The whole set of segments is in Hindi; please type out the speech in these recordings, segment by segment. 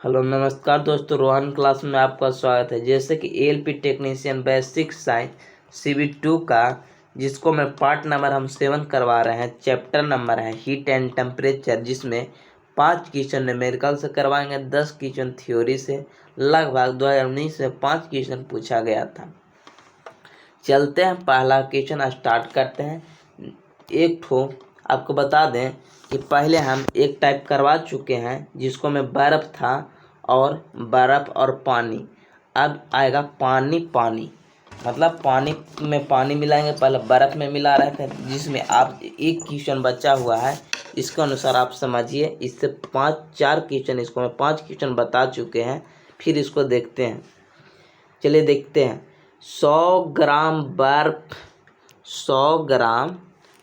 हेलो नमस्कार दोस्तों, रोहन क्लास में आपका स्वागत है। जैसे कि ALP technician basic science CB2 का जिसको मैं पार्ट नंबर हम 7 करवा रहे हैं, चैप्टर नंबर है हीट एंड टेम्परेचर, जिसमें 5 क्वेश्चन न्यूमेरिकल से करवाएंगे, 10 क्वेश्चन थ्योरी से। लगभग 2019 में 5 क्वेश्चन पूछा गया था। चलते हैं, पहला क्वेश्चन स्टार्ट करते हैं। एक ठो आपको बता दें कि पहले हम एक टाइप करवा चुके हैं जिसको में बर्फ़ था और बर्फ़ और पानी। अब आएगा पानी पानी, मतलब पानी में पानी मिलाएंगे। पहले बर्फ़ में मिला रहे थे, जिसमें आप एक क्वेश्चन बचा हुआ है, इसके अनुसार आप समझिए। इससे 4 क्वेश्चन, इसको मैं 5 क्वेश्चन बता चुके हैं। फिर इसको देखते हैं, चलिए देखते हैं। 100 ग्राम बर्फ, 100 ग्राम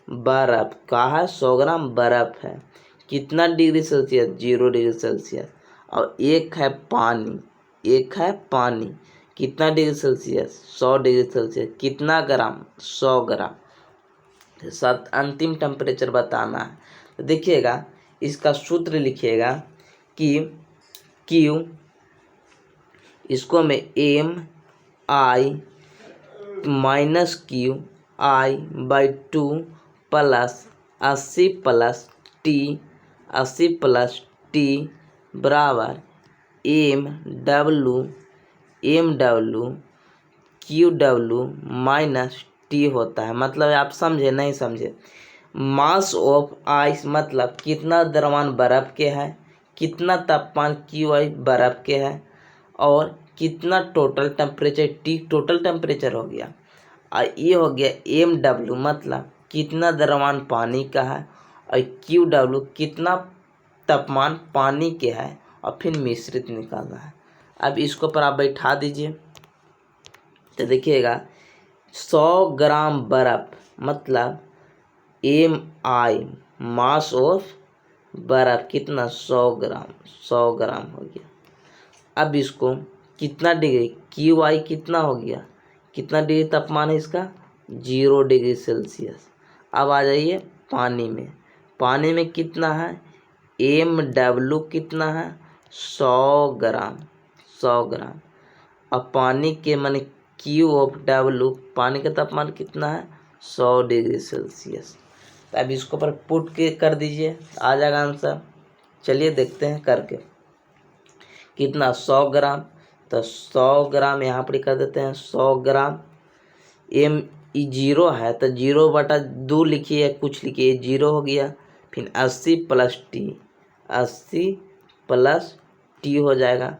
बर्फ का है, 100 ग्राम बर्फ है, कितना डिग्री सेल्सियस? 0 degree Celsius. और एक है पानी, एक है पानी, कितना डिग्री सेल्सियस? 100 degree Celsius. कितना ग्राम? 100 ग्राम। साथ अंतिम टेम्परेचर बताना है। तो देखिएगा, इसका सूत्र लिखिएगा कि Q, इसको मैं MI minus QI/2 plus 80 plus T, 80 plus T बराबर MW QW माइनस T होता है। मतलब आप समझे नहीं समझे? मास ऑफ आइस मतलब कितना द्रव्यमान बर्फ़ के है, कितना तापमान QI बर्फ़ के है, और कितना total temperature T total temperature हो गया। और ये हो गया MW मतलब कितना द्रव्यमान पानी का है, और QW कितना तापमान पानी के है, और फिर मिश्रित निकालना है। अब इसको पर आप बैठा दीजिए, तो देखिएगा 100 ग्राम बर्फ मतलब MI मास ऑफ बर्फ कितना? 100 ग्राम, 100 ग्राम हो गया। अब इसको कितना डिग्री, QI कितना हो गया, कितना डिग्री तापमान है इसका? 0 डिग्री सेल्सियस। अब आ जाइए पानी में। पानी में कितना है? MW कितना है? 100 ग्राम, 100 ग्राम। अब पानी के माने QW, पानी का तापमान कितना है? 100 डिग्री सेल्सियस। तो अब इसको पर पुट के कर दीजिए, आ जाएगा आंसर। चलिए देखते हैं करके। कितना? 100 ग्राम। तो 100 ग्राम यहाँ पर कर देते हैं, 100 ग्राम। M 0 है तो 0/2 लिखिए, कुछ लिखिए, 0 हो गया। फिर 80 प्लस T, 80 प्लस T हो जाएगा।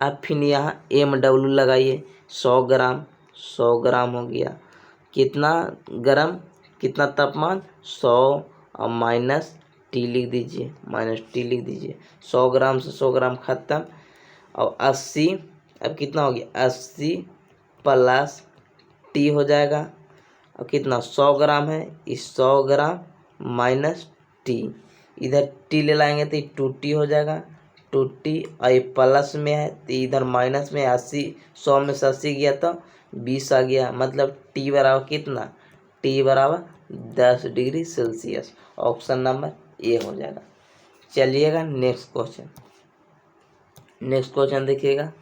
अब फिर यहाँ MW लगाइए, 100 ग्राम, 100 ग्राम हो गया। कितना गर्म, कितना तापमान? 100, और माइनस T लिख दीजिए, माइनस T लिख दीजिए। 100 ग्राम से 100 ग्राम खत्म। और 80, अब कितना हो गया? 80 प्लस T हो जाएगा। और कितना? 100 ग्राम है, इस 100 ग्राम माइनस T, इधर T ले लाएंगे तो 2T हो जाएगा, 2T। और ये प्लस में है तो इधर माइनस में 80, 100 में से 80 गया तो 20 आ गया। मतलब T बराबर कितना? T बराबर 10 degree Celsius. Option number A हो जाएगा। चलिएगा नेक्स्ट क्वेश्चन। नेक्स्ट क्वेश्चन देखिएगा,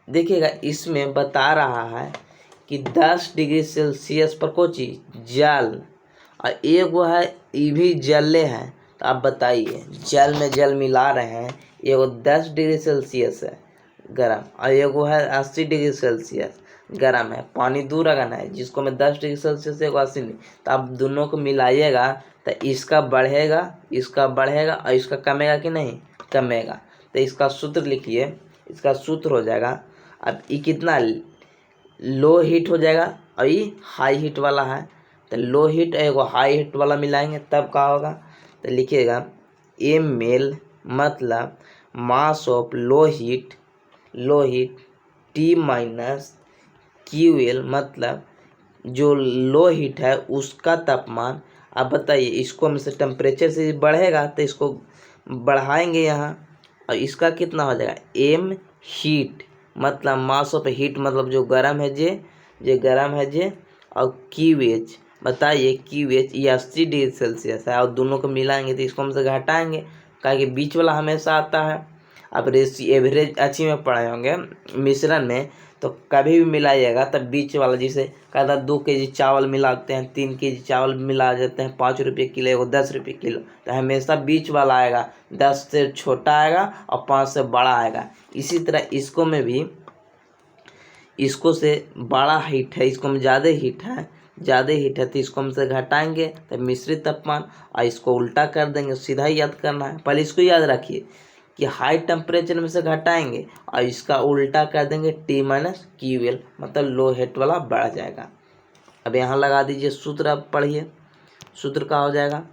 देखिएगा इसमें बता रहा है कि 10 डिग्री सेल्सियस पर कोई चीज़ जल, और एक वो है ये भी जले हैं। तो आप बताइए, जल में जल मिला रहे हैं, एगो 10 डिग्री सेल्सियस है गर्म, और एगो है 80 डिग्री सेल्सियस गर्म है। पानी दूर रखना है, जिसको मैं 10 डिग्री सेल्सियस एगो 80 नहीं। तो आप दोनों को मिलाइएगा तो इसका बढ़ेगा, इसका बढ़ेगा, और इसका कमेगा कि नहीं? कमेगा। तो इसका सूत्र लिखिए, इसका सूत्र हो जाएगा। अब ये कितना लो हीट हो जाएगा, और ये हाई हीट वाला है। तो लो हीट एगो हाई हीट वाला मिलाएंगे तब क्या होगा? तो लिखिएगा ml मतलब mass of low heat, low heat, T minus QL मतलब जो लो हीट है उसका तापमान। आप बताइए, इसको हम से टेम्परेचर से बढ़ेगा तो इसको बढ़ाएंगे यहाँ, और इसका कितना हो जाएगा? M हीट मतलब मास ऑफ हीट मतलब जो गर्म है जे गर्म है जे, और QH बताइए, QH ये 80 डिग्री सेल्सियस है। और दोनों को मिलाएंगे तो इसको हम से घटाएंगे, क्योंकि बीच वाला हमेशा आता है। आप रेशियो एवरेज अच्छी में पढ़े होंगे मिश्रण में, तो कभी भी मिलाइएगा तब बीच वाला, जैसे कहता 2 केजी चावल मिलाते हैं, 3 केजी चावल मिला देते हैं 5 रुपये किलो को 10 रुपये किलो, तो हमेशा बीच वाला आएगा, 10 से छोटा आएगा और 5 से बड़ा आएगा। इसी तरह इसको में भी, इसको से बड़ा हीट है, इसको में ज़्यादा हीट है, तो इसको हम से घटाएंगे तो मिश्रित तापमान, और इसको उल्टा कर देंगे, सीधा ही याद करना है। पहले इसको याद रखिए कि हाई टेम्परेचर में से घटाएंगे और इसका उल्टा कर देंगे T माइनस QL, मतलब लो हीट वाला बढ़ जाएगा। अब यहाँ लगा दीजिए सूत्र, अब पढ़िए सूत्र का हो जाएगा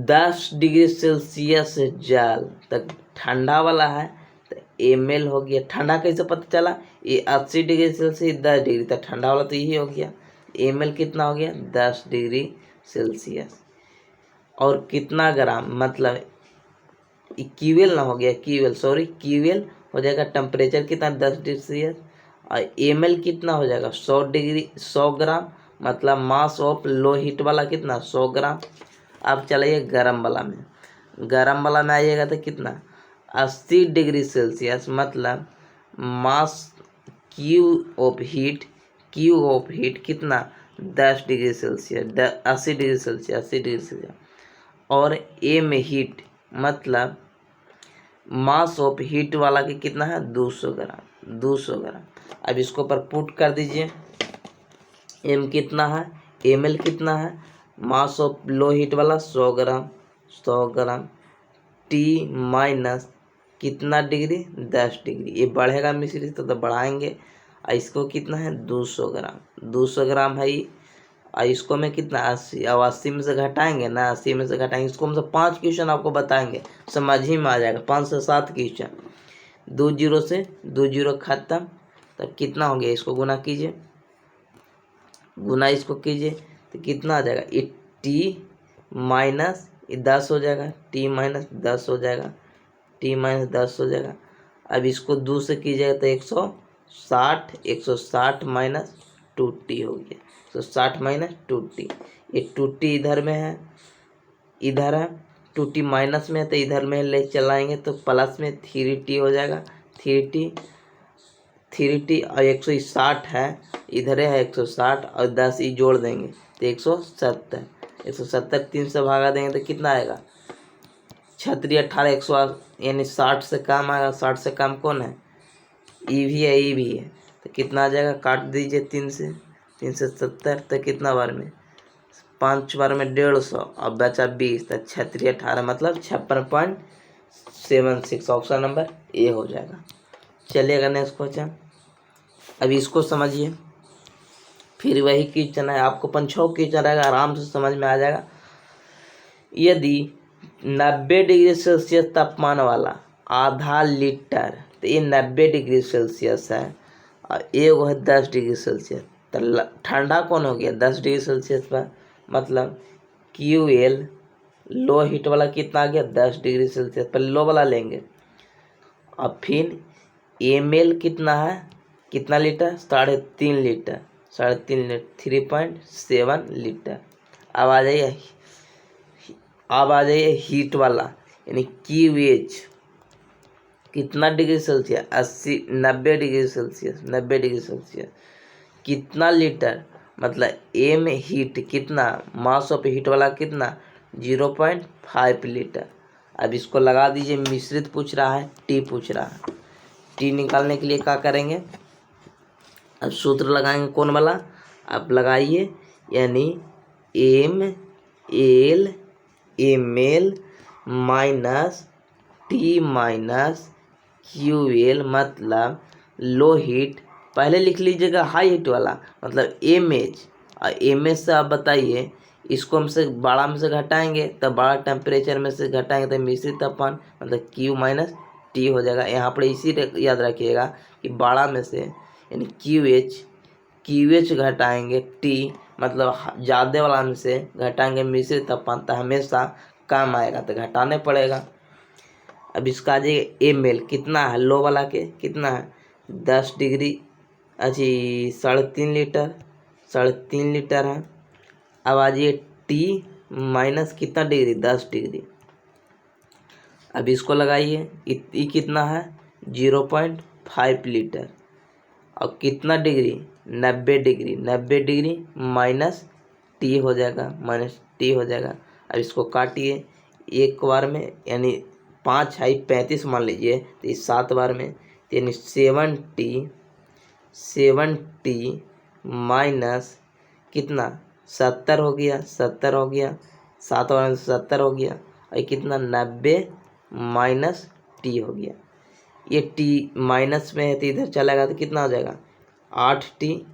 10 डिग्री सेल्सियस जल तक ठंडा वाला है तो ml हो गया। ठंडा कैसे पता चला, ये 80 डिग्री सेल्सियस 10 डिग्री, तो ठंडा वाला तो यही हो गया। ml कितना हो गया 10 डिग्री सेल्सियस, और कितना ग्राम, मतलब QL ना हो गया, QL हो जाएगा टेम्परेचर कितना 10 डिग्री सेल्सियस, और ml कितना हो जाएगा 100 ग्राम, मतलब मास ऑफ लो हीट वाला कितना 100 ग्राम। अब चलिए गर्म वाला में आइएगा तो कितना 80 डिग्री सेल्सियस, मतलब मास क्यू ऑफ हीट कितना 10 डिग्री सेल्सियस, 80 डिग्री सेल्सियस, और एम हीट मतलब मास ऑफ हीट वाला की कितना है 200 ग्राम। अब इसको पर पुट कर दीजिए, एम कितना है, ml कितना है, मास ऑफ लो हीट वाला 100 ग्राम, T माइनस कितना डिग्री 10 डिग्री, ये बढ़ेगा मिश्रित तो बढ़ाएंगे, और इसको कितना है 200 ग्राम है ये, और इसको में कितना 80, अब 80 में से घटाएंगे ना, 80 में से घटाएंगे, इसको हम से 5 क्वेश्चन आपको बताएंगे, समझ ही में आ जाएगा, 5 से 7 क्वेश्चन, 2 जीरो से 2 जीरो खत्म, तब कितना हो गया, इसको गुना कीजिए, इसको कीजिए तो कितना आ जाएगा, ये T माइनस 10 हो जाएगा, T माइनस 10 हो जाएगा, अब इसको 2 से कीजिएगा तो 160 माइनस 2T हो गया, 160 माइनस 2T, ये 2T इधर में है, इधर है 2T माइनस में है, तो इधर में ले चलाएंगे तो प्लस में 3T हो जाएगा, 3T और 160 है, इधर है 160 और 10 ही जोड़ देंगे तो 170, 3 से भागा देंगे तो कितना आएगा 36 18 100, यानी 60 से कम आएगा। 60 से कम कौन है, ई भी है, तो कितना आ जाएगा, काट दीजिए 3 से 70, तो कितना बार में 5 बार में 150, और बचा 20, तो 36 18 मतलब 56.76, ऑप्शन नंबर ए हो जाएगा। चलिएगा नेक्स्ट क्वेश्चन, अभी इसको समझिए, फिर वही क्वेश्चन है, आपको 5-6 क्वेश्चन रहेगा, आराम से समझ में आ जाएगा। यदि 90 डिग्री सेल्सियस तापमान वाला आधा लीटर, तो ये 90 डिग्री सेल्सियस है, और एक है 10 डिग्री सेल्सियस, तो ठंडा कौन हो गया 10 डिग्री सेल्सियस पर, मतलब QL लो हीट वाला कितना आ गया 10 डिग्री सेल्सियस पर, लो वाला लेंगे, और फिर ml कितना है, कितना लीटर 3.5 लीटर, 3.7 लीटर। अब आ जाइए हीट वाला, यानी QH कितना डिग्री सेल्सियस 90 डिग्री सेल्सियस, कितना लीटर, मतलब एम हीट कितना, मास ऑफ हीट वाला कितना 0.5 लीटर। अब इसको लगा दीजिए, मिश्रित पूछ रहा है, T पूछ रहा है, T निकालने के लिए क्या करेंगे, अब सूत्र लगाएंगे कौन वाला, अब लगाइए, यानी ml minus T minus QL, मतलब लो हीट, पहले लिख लीजिएगा हाई हीट वाला, मतलब MH, और MH से आप बताइए, इसको हम से बड़ा में से घटाएंगे तब बड़ा टेम्परेचर में से घटाएंगे तो मिश्रित तापमान, मतलब Q माइनस T हो जाएगा। यहाँ पर इसी याद रखिएगा कि बड़ा में से यानी QH घटाएंगे T, मतलब ज़्यादा वाला में से घटाएंगे मिश्रित तापमान, तो हमेशा कम आएगा तो घटाने पड़ेगा। अब इसका आ जाइए ml कितना है, लो वाला के कितना है 10 डिग्री, अच्छी 3.5 लीटर है। अब आ जाइए T माइनस कितना डिग्री 10 डिग्री, अब इसको लगाइए, ये कितना है 0.5 लीटर। और कितना degree 90 degree, 90 degree minus T हो जाएगा, माइनस टी हो जाएगा। अब इसको काटिए एक बार में, यानी 5 है 35 मान लीजिए, तो इस 7 बार में, यानी 7t माइनस कितना 70 हो गया, 70 हो गया, 7 बार में 70 हो गया, और कितना 90 माइनस टी हो गया। ये टी माइनस में है तो इधर चलेगा तो कितना हो जाएगा 8t,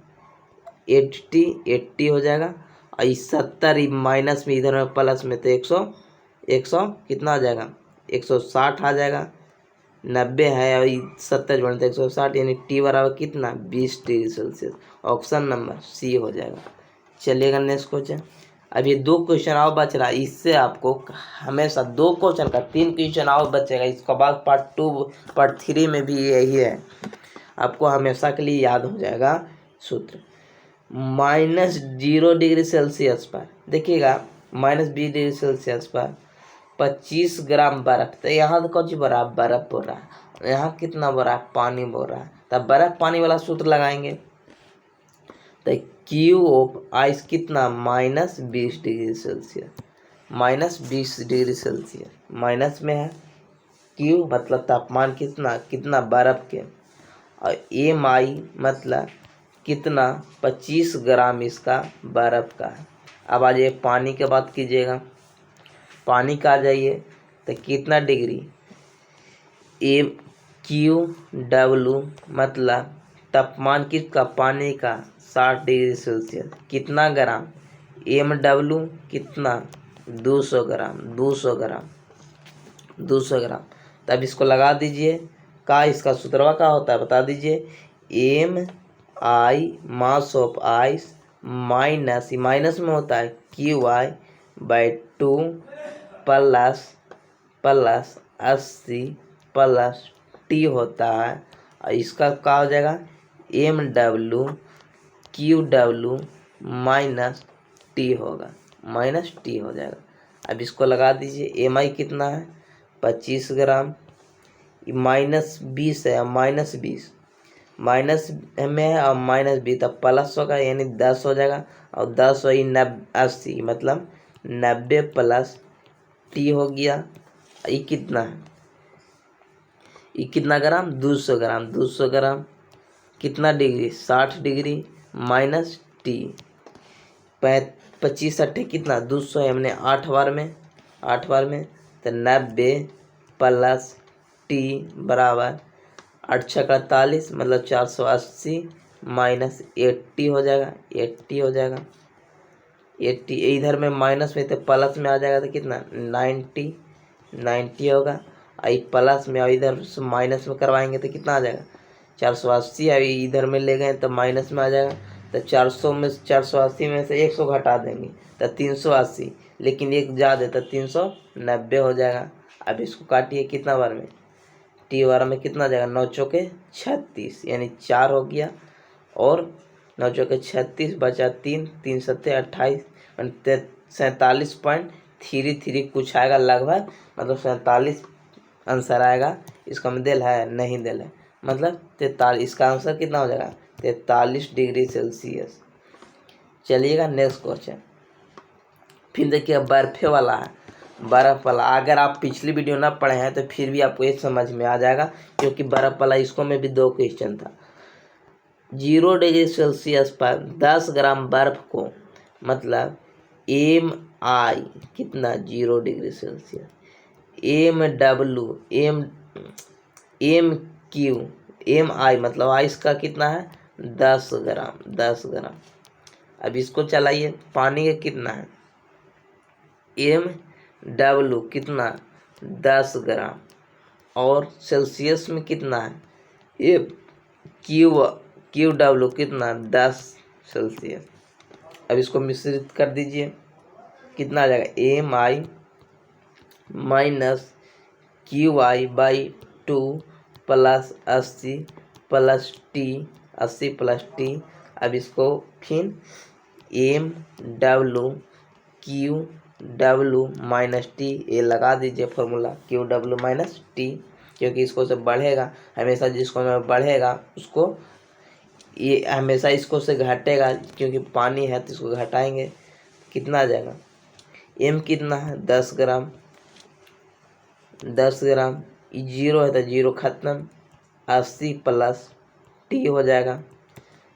80 हो जाएगा। और इस 70 माइनस में इधर में प्लस में तो 100 कितना आ जाएगा 160 आ जाएगा। 90 है और 70 जोड़ते 160, यानी टी बराबर कितना 20 degree Celsius. Option number C हो जाएगा। चलिएगा नेक्स्ट क्वेश्चन। अब ये 2 क्वेश्चन और बच रहा है, इससे आपको हमेशा 2 क्वेश्चन का 3 क्वेश्चन और बचेगा। इसके बाद पार्ट 2 पार्ट 3 में भी यही है, आपको हमेशा के लिए याद हो जाएगा सूत्र। -0 डिग्री सेल्सियस पर देखिएगा, -20 डिग्री सेल्सियस पर 25 ग्राम बर्फ, तो यहाँ तो कुछ बर्फ बोल रहा है, यहाँ कितना बर्फ पानी बोल रहा है, तब बर्फ पानी वाला सूत्र लगाएंगे। तो क्यू ऑफ आइस कितना -20 degree Celsius, -20 degree Celsius, minus में है। क्यू मतलब तापमान कितना बर्फ के, और एम आई मतलब कितना 25 ग्राम इसका बर्फ का है। अब आ जाइए पानी के बात कीजिएगा, पानी का आ जाइए तो कितना डिग्री एम क्यू डब्लू मतलब तापमान किसका पानी का 60 डिग्री सेल्सियस, कितना ग्राम एम डब्लू कितना 200 ग्राम, 200 ग्राम, 200 ग्राम। तब इसको लगा दीजिए, का इसका सूत्रवा का होता है बता दीजिए। M I mass of ice minus में होता है Q I by 2 plus 80 plus T होता है। और इसका क्या हो जाएगा M W Q W minus T होगा, माइनस टी हो जाएगा। अब इसको लगा दीजिए, एम आई कितना है 25 ग्राम, -20 है, -20 माइनस में है और -20 तब प्लस होगा, यानी 10 हो जाएगा। और 10 वही 80 मतलब 90 प्लस टी हो गया। ये कितना है, ये कितना ग्राम 200 ग्राम, 200 ग्राम कितना डिग्री 60 डिग्री माइनस टी, 25 अट्ठे कितना 200 है, हमने 8 बार में तो 90 प्लस टी बराबर 8 छः 48 मतलब 480 माइनस 80 हो जाएगा, 80 हो जाएगा। 80 इधर में माइनस में तो प्लस में आ जाएगा तो कितना 90 होगा। आई प्लस में और इधर माइनस में करवाएंगे तो कितना आ जाएगा 480। अभी इधर में ले गए तो माइनस में आ जाएगा, तो 480 में से 100 घटा देंगे तो 380, लेकिन एक ज़्यादा तो 390 हो जाएगा। अब इसको काटिए कितना बार में टी बार में कितना जाएगा 9 चौके 36, यानी 4 हो गया, और 9 चौके 36 बचा 3, 3 सत्ते 28, 47.33 कुछ आएगा लगभग, मतलब 47 आंसर आएगा। इसका में दिल है नहीं दिल है, मतलब 43, इसका आंसर कितना हो जाएगा 43 डिग्री सेल्सियस। चलिएगा नेक्स्ट क्वेश्चन। फिर देखिए बर्फे वाला है, बर्फ़ वाला। अगर आप पिछली वीडियो ना पढ़े हैं तो फिर भी आपको ये समझ में आ जाएगा, क्योंकि बर्फ़ वाला इसको में भी 2 क्वेश्चन था। 0 डिग्री सेल्सियस पर 10 ग्राम बर्फ को मतलब एम आई कितना 0 degree Celsius, M W M Q M I मतलब आइस का कितना है 10 ग्राम, 10 ग्राम। अब इसको चलाइए, पानी का कितना है एम डब्लू कितना 10 ग्राम, और सेल्सियस में कितना है एम क्यू डब्लू कितना 10 सेल्सियस। अब इसको मिश्रित कर दीजिए, कितना आ जाएगा M I minus Q I by 2 plus 80 plus T, 80 plus T. अब इसको फिर M W Q W minus T, ये लगा दीजिए formula Q W minus T, क्योंकि इसको से बढ़ेगा हमेशा, जिसको में बढ़ेगा उसको, ये हमेशा इसको से घटेगा क्योंकि पानी है तो इसको घटाएंगे, कितना आ जाएगा, एम कितना है 10 ग्राम, 10 ग्राम, जीरो है तो जीरो खत्म, 80 प्लस टी हो जाएगा,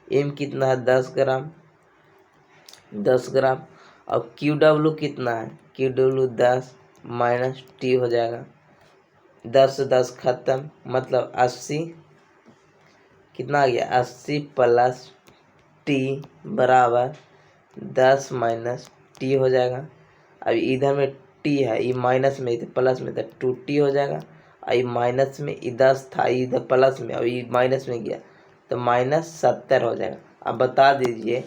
एम कितना है 10 ग्राम, 10 ग्राम, अब क्यू डब्ल्यू कितना है, क्यू डब्ल्यू 10 माइनस टी हो जाएगा, 10 से 10 खत्म, मतलब 80, कितना आ गया 80 प्लस टी बराबर 10 माइनस टी हो जाएगा। अब इधर में टी है, ये माइनस में, इधर प्लस में, इधर 2t हो जाएगा, और ये माइनस में, ये 10 था, इधर प्लस में, अब ये माइनस में गया तो -70 हो जाएगा। अब बता दीजिए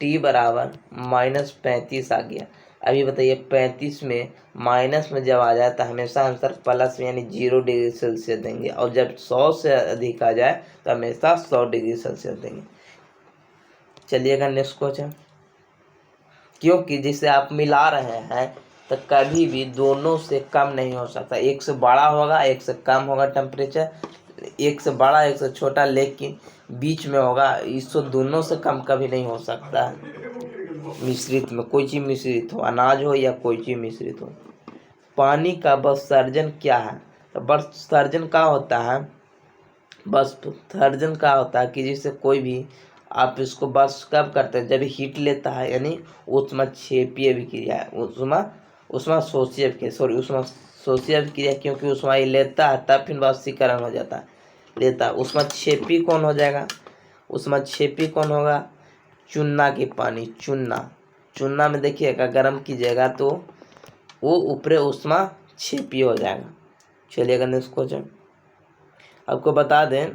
t बराबर -35 आ गया। अभी बताइए 35 में माइनस में जब आ जाए तो हमेशा आंसर प्लस में यानी 0 डिग्री सेल्सियस देंगे, और जब 100 से अधिक आ जाए तो हमेशा 100 डिग्री सेल्सियस देंगे। चलिएगा नेक्स्ट क्वेश्चन, क्योंकि जिसे आप मिला रहे हैं तो कभी भी दोनों से कम नहीं हो सकता, एक से बड़ा होगा एक से कम होगा टेम्परेचर, एक से बड़ा एक से छोटा, लेकिन बीच में होगा, इसको दोनों से कम कभी नहीं हो सकता है। मिश्रित में कोई चीज़ मिश्रित हो, अनाज हो या कोई चीज़ मिश्रित हो। पानी का विसर्जन क्या है, तो विसर्जन क्या होता है, बस विसर्जन क्या होता है कि जिससे कोई भी आप इसको बस कब करते हैं, जब हीट लेता है, यानी ऊष्माक्षेपीय विक्रिया है, ऊष्माशोषीय विक्रिया, क्योंकि ऊष्मा ये लेता है तब फिर वाष्पीकरण हो जाता है, लेता है। ऊष्माक्षेपी कौन हो जाएगा, ऊष्माक्षेपी कौन होगा, चूना की पानी, चूना में देखिएगा गर्म कीजिएगा तो वो ऊपरे ऊष्माक्षेपी हो जाएगा। चलिएगा नेक्स्ट क्वेश्चन, आपको बता दें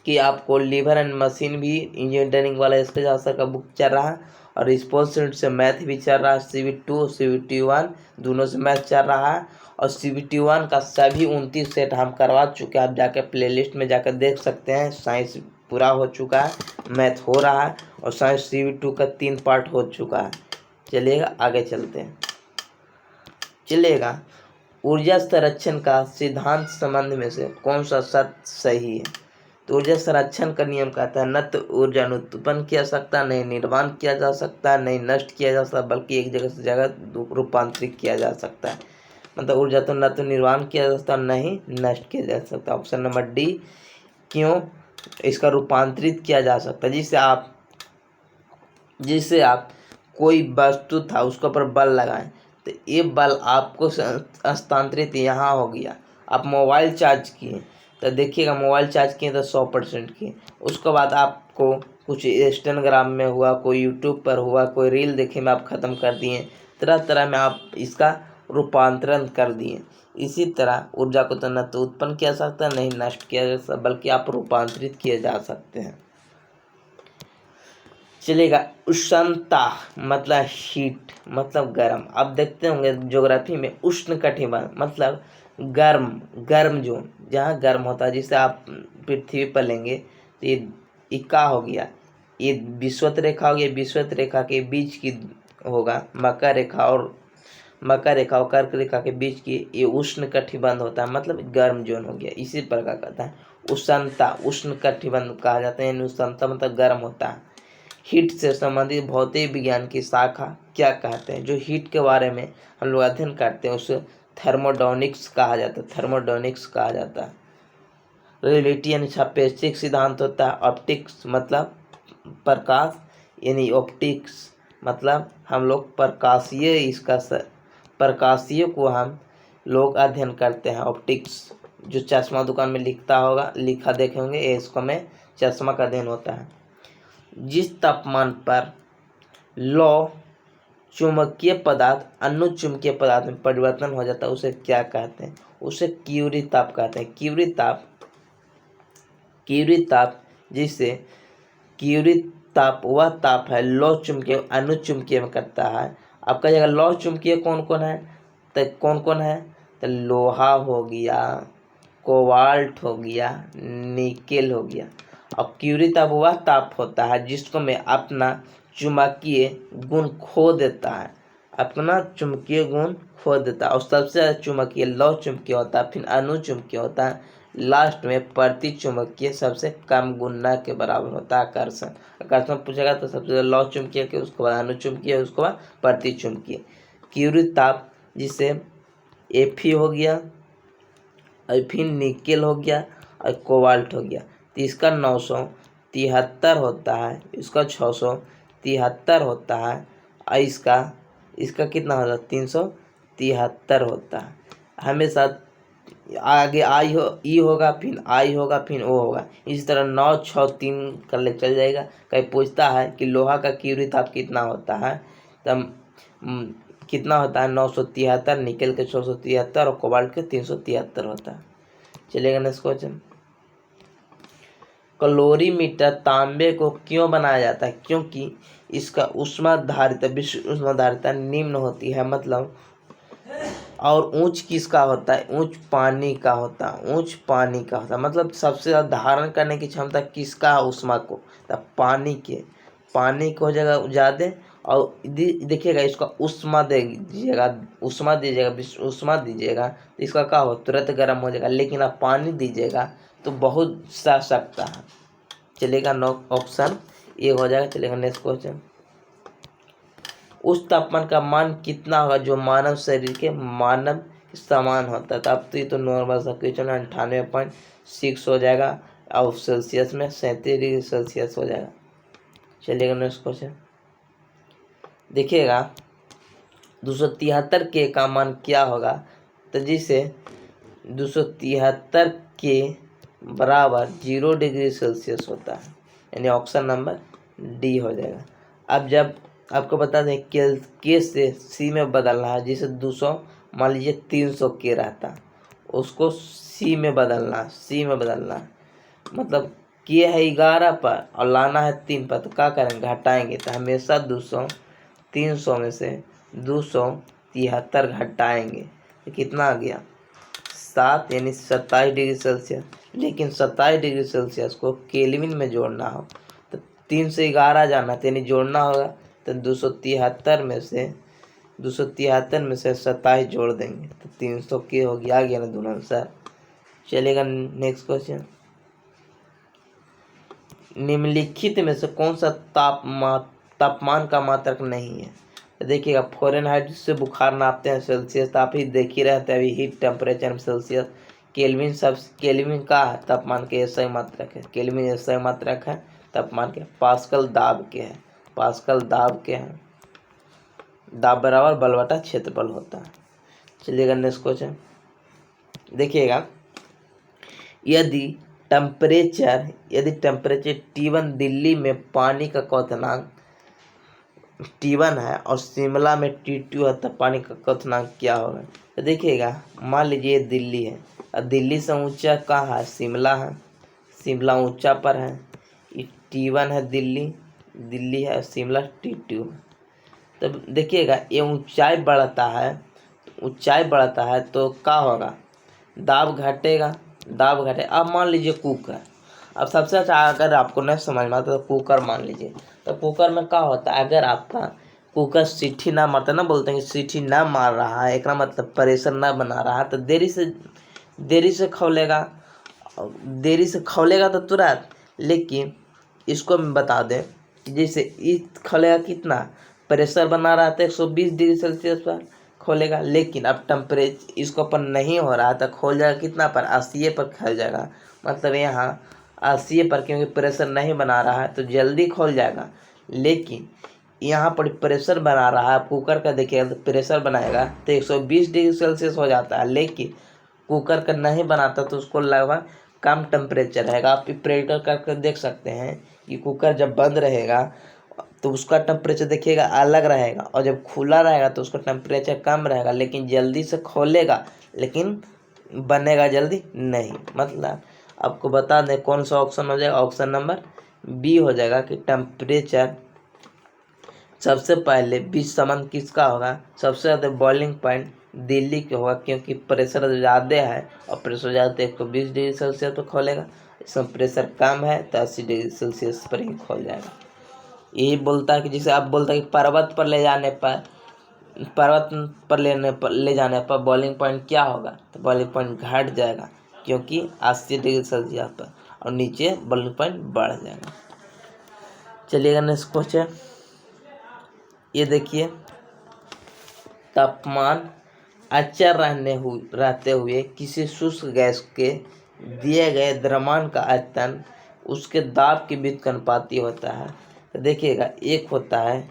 कि आपको लीवर एंड मशीन भी इंजीनियरिंग वाला इसके सर का बुक चल रहा है, और रिस्पॉन्स से मैथ भी चल रहा है, CBT2 CBT1 दोनों से मैथ चल रहा है, और CBT1 का सभी 29 सेट हम करवा चुके हैं, आप जाकर प्लेलिस्ट में जाकर देख सकते हैं। साइंस पूरा हो चुका है, मैथ हो रहा है, और साइंस CBT2 का 3 पार्ट हो चुका है। चलिएगा आगे चलते हैं, चलिएगा ऊर्जा संरक्षण का सिद्धांत संबंध में से कौन सा सत्य सही है, तो ऊर्जा संरक्षण का नियम कहता है न तो ऊर्जा उत्पन्न किया जा सकता, नहीं निर्माण किया जा सकता, नहीं नष्ट किया जा सकता, बल्कि एक जगह से जगह रूपांतरित किया जा सकता है। मतलब ऊर्जा तो न तो निर्माण किया जा सकता, नहीं नष्ट किया जा सकता। ऑप्शन नंबर डी, क्यों, इसका रूपांतरित किया जा सकता है, जिससे आप कोई वस्तु था उसके ऊपर बल लगाएं तो ये बल आपको हस्तांतरित यहाँ हो गया। आप मोबाइल चार्ज किए तो देखिएगा, मोबाइल चार्ज किए तो 100% किए, उसके बाद आपको कुछ इंस्टाग्राम में हुआ, कोई यूट्यूब पर हुआ, कोई रील देखे में आप ख़त्म कर दिए, तरह तरह में आप इसका रूपांतरण कर दिए। इसी तरह ऊर्जा को तो न तो उत्पन्न किया जा सकता, नहीं नष्ट किया जा सकता, बल्कि आप रूपांतरित किए जा सकते हैं। चलेगा उष्णता मतलब हीट मतलब गर्म। अब देखते होंगे ज्योग्राफी में उष्ण कटिबंध मतलब गर्म जोन, जहाँ गर्म होता है, जिसे आप पृथ्वी पर लेंगे तो ये क्या हो गया, ये विषुवत रेखा हो गई, विषुवत रेखा के बीच की होगा मकर रेखा, और कर्क रेखा के बीच की ये उष्ण कटिबंध होता है, मतलब गर्म जोन हो गया। इसी प्रकार कहता है उष्णता, उष्ण कटिबंध कहा जाता है, यानी उष्णता मतलब गर्म होता है। हीट से संबंधित भौतिक विज्ञान की शाखा क्या कहते हैं, जो हीट के बारे में हम लोग अध्ययन करते हैं उसे थर्मोडायनेमिक्स कहा जाता है, थर्मोडायनेमिक्स कहा जाता है। रिलेटिविटी यानी सापेक्षिक सिद्धांत होता है। ऑप्टिक्स मतलब प्रकाश, यानी ऑप्टिक्स मतलब हम लोग प्रकाशीय को हम लोग अध्ययन करते हैं। ऑप्टिक्स जो चश्मा दुकान में लिखा देखे होंगे, ये इसको में चश्मा का अध्ययन होता है। जिस तापमान पर लौह चुंबकीय पदार्थ अनुचुंबकीय पदार्थ में परिवर्तन हो जाता है उसे क्या कहते हैं, उसे क्यूरी ताप कहते हैं। क्यूरी ताप जिससे क्यूरी ताप वह ताप है लौह चुंबकीय अनुचुंबकीय में करता है। आपका जगह लौह चुंबकीय कौन कौन है, तो तो लोहा हो गया, कोबाल्ट हो गया, निकेल हो गया। और क्यूरी ताप वह ताप होता है जिसको में अपना चुंबकीय गुण खो देता है, अपना चुंबकीय गुण खो देता है। और सबसे ज़्यादा चुंबकीय लौ चुंबकीय होता है, फिर अनुचुंबकीय होता है, लास्ट में प्रति चुंबकीय सबसे कम गुण न के बराबर होता है आकर्षण। आकर्षण पूछेगा तो सबसे ज़्यादा लौ चुंबकीय के, उसके बाद अनुचुंबकीय, उसके बाद प्रति चुंबकीय। क्यूरी ताप जिसे Fe हो गया और फिर निकेल हो गया और कोबाल्ट हो गया, तो इसका 973 होता है, इसका 673 होता है और इसका कितना होता है 373 होता है। हमेशा आगे ई होगा, फिर आई होगा, फिर ओ होगा, इस तरह 9 6 3 कर ले चल जाएगा। कहीं पूछता है कि लोहा का क्यूरी ताप कितना होता है, तब कितना होता है 973, निकेल के 673 और कोबाल्ट के 373 होता है। चलिएगा नेक्स्ट क्वेश्चन। कैलोरीमीटर तांबे को क्यों बनाया जाता है? क्योंकि इसका ऊष्माधारिता विश्व ऊष्माधारिता निम्न होती है, मतलब और ऊंच किसका होता है? ऊंच पानी का होता है, ऊंच पानी का होता है, मतलब सबसे ज़्यादा धारण करने की क्षमता किसका है? ऊष्मा को, तब पानी को हो जाएगा ज़्यादा। और देखिएगा इसका ऊष्मा दीजिएगा, ऊष्मा दीजिएगा तो इसका क्या हो, तुरंत गर्म हो जाएगा, लेकिन आप पानी दीजिएगा तो बहुत सह सकता है। चलेगा ऑप्शन ए हो जाएगा। चलेगा नेक्स्ट क्वेश्चन। उस तापमान का मान कितना होगा जो मानव शरीर के समान होता है? तो अब तो ये तो नॉर्मल सा क्वेश्चन है, 98.6 हो जाएगा और सेल्सियस में 37 डिग्री सेल्सियस हो जाएगा। चलिएगा नेक्स्ट क्वेश्चन। देखिएगा 273 के का मान क्या होगा? तो जिसे 273 के बराबर 0 डिग्री सेल्सियस होता है, यानी ऑप्शन नंबर डी हो जाएगा। अब जब आपको बता दें के से सी में बदलना है, जिसे 200 मान लीजिए 300 के रहता, उसको सी में बदलना है, मतलब के है 11 पर और लाना है 3 पर, तो क्या करेंगे? घटाएंगे। तो हमेशा 300 में से 273 घटाएंगे तो कितना आ गया 7, यानी 27 डिग्री सेल्सियस। लेकिन 27 डिग्री सेल्सियस को केल्विन में जोड़ना हो तो 3 से 11 जाना, तो यानी जोड़ना होगा, तो 273 में से 27 जोड़ देंगे तो 300 के हो गया, आ गया ना दोनों आंसर। चलेगा नेक्स्ट क्वेश्चन। निम्नलिखित में से कौन सा तापमान का मात्रक नहीं है? तो देखिएगा फ़ारेनहाइट से बुखार नापते हैं सेल्सियस, तो आप ही देख ही रहते हैं अभी हीट टेम्परेचर में सेल्सियस। केल्विन का तापमान के SI मात्रक है, केल्विन SI मात्रक है तापमान के। पास्कल दाब के हैं, दाब बराबर बल बटा क्षेत्रफल होता है। चलिएगा नेक्स्ट क्वेश्चन। देखिएगा यदि टेम्परेचर T1 दिल्ली में पानी का क्वथनांक T1 है और शिमला में T2 है, तब पानी का क्वथनांक क्या होगा? तो देखिएगा मान लीजिए दिल्ली है और दिल्ली से ऊंचा कहाँ है? शिमला है, शिमला ऊंचा पर है, ये T1 है, दिल्ली है, शिमला T2 है। तब देखिएगा ये ऊंचाई बढ़ता है तो क्या होगा? दाब घटेगा। अब मान लीजिए कुकर, अब सबसे अच्छा अगर आपको नहीं समझ में आता तो कुकर मान लीजिए, तो कुकर में क्या होता है? अगर आपका कुकर सीटी ना मारता, ना बोलते हैं कि सीटी ना मार रहा है, एक मतलब प्रेशर ना बना रहा है, तो देरी से खौलेगा तो तुरंत। लेकिन इसको हम बता दें कि जैसे खौलेगा कितना, प्रेशर बना रहा था 120 डिग्री सेल्सियस पर खोलेगा, लेकिन अब टेम्परेचर इसको पर नहीं हो रहा तो खोल जाएगा कितना पर? 80 पर खोल जाएगा, मतलब यहाँ 80 पर, क्योंकि प्रेशर नहीं बना रहा है तो जल्दी खोल जाएगा। लेकिन यहाँ पर प्रेशर बना रहा है, कुकर का देखिएगा तो प्रेशर बनाएगा तो 120 डिग्री सेल्सियस हो जाता है, लेकिन कुकर का नहीं बनाता तो उसको लगभग कम टेम्परेचर रहेगा। आप प्रैक्टिकल करके देख सकते हैं कि कुकर जब बंद रहेगा तो उसका टेम्परेचर देखिएगा अलग रहेगा, और जब खुला रहेगा तो उसका टेम्परेचर कम रहेगा, लेकिन जल्दी से खोलेगा लेकिन बनेगा जल्दी नहीं। मतलब आपको बता दें कौन सा ऑप्शन हो जाएगा? ऑप्शन नंबर बी हो जाएगा कि टेम्परेचर सबसे पहले बीच संबंध किसका होगा? सबसे ज़्यादा बॉइलिंग पॉइंट दिल्ली के होगा, क्योंकि प्रेशर ज़्यादा है और प्रेशर ज़्यादा 120 डिग्री सेल्सियस पर खोलेगा, इसमें प्रेशर कम है तो 80 डिग्री सेल्सियस पर ही खोल जाएगा। यही बोलता है कि जैसे आप बोलता है कि पर्वत पर ले जाने पर पर्वत पर ले जाने पर बॉइलिंग पॉइंट क्या होगा, तो बॉइलिंग पॉइंट घट जाएगा क्योंकि 80 डिग्री सेल्सियस पर, और नीचे बॉइलिंग पॉइंट बढ़ जाएगा। चलिएगा नेक्स्ट क्वेश्चन, ये देखिए, तापमान अचर रहते हुए किसी शुष्क गैस के दिए गए द्रव्यमान का आयतन उसके दाब के व्युत्क्रमानुपाती होता है। तो देखिएगा, एक होता है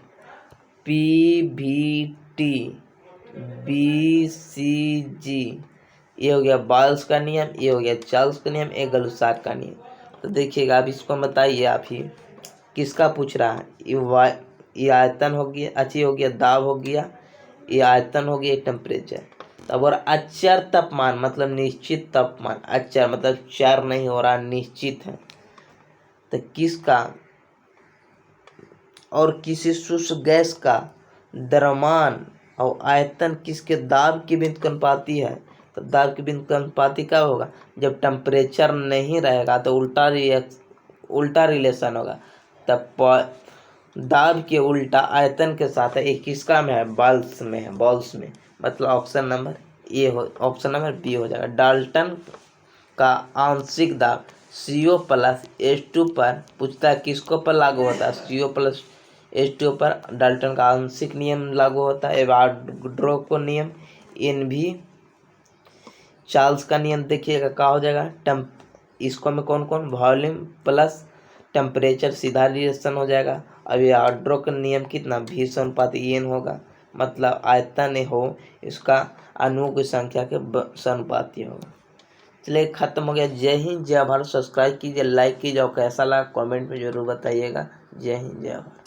PVT BCG, ये हो गया बाल्स का नियम, ये हो गया चार्ल्स का नियम, ये गलुसाक का नियम। तो देखिएगा, अब इसको बताइए आप ही किसका पूछ रहा है। ये आयतन हो गया, अच्छी हो गया दाब हो गया, ये आयतन हो गया टेम्परेचर। तब और अचर तापमान मतलब निश्चित तापमान, अचर मतलब चर नहीं हो रहा, निश्चित है। तो किसका और किसी शुष्क गैस का द्रव्यमान और आयतन किसके दाब के व्युत्क्रमानुपाती है। तो दाब के व्युत्क्रमानुपाती कब होगा, जब टेम्परेचर नहीं रहेगा तो उल्टा रिलेशन होगा। तब दाब के उल्टा आयतन के साथ है, एक किसका में है, बॉल्स में, मतलब ऑप्शन नंबर बी हो जाएगा। डाल्टन का आंशिक दाब CO+H2 पर पूछता है किसको पर लागू होता है, CO+H2 पर डाल्टन का आंशिक नियम लागू होता है, एवोगाड्रो को नियम, भी चार्ल्स का नियम। देखिएगा क्या हो जाएगा, इसको में कौन कौन, वॉल्यूम प्लस टेम्परेचर सीधा रिलेशन हो जाएगा। अब एवोगाड्रो का नियम कितना, V समानुपाती EN होगा, मतलब आयतन हो इसका अणुओं की संख्या के समानुपाती होगा। चलिए खत्म हो गया। जय हिंद जय भारत। सब्सक्राइब कीजिए, लाइक कीजिए और कैसा लगा कमेंट में जरूर बताइएगा। जय हिंद जय भारत।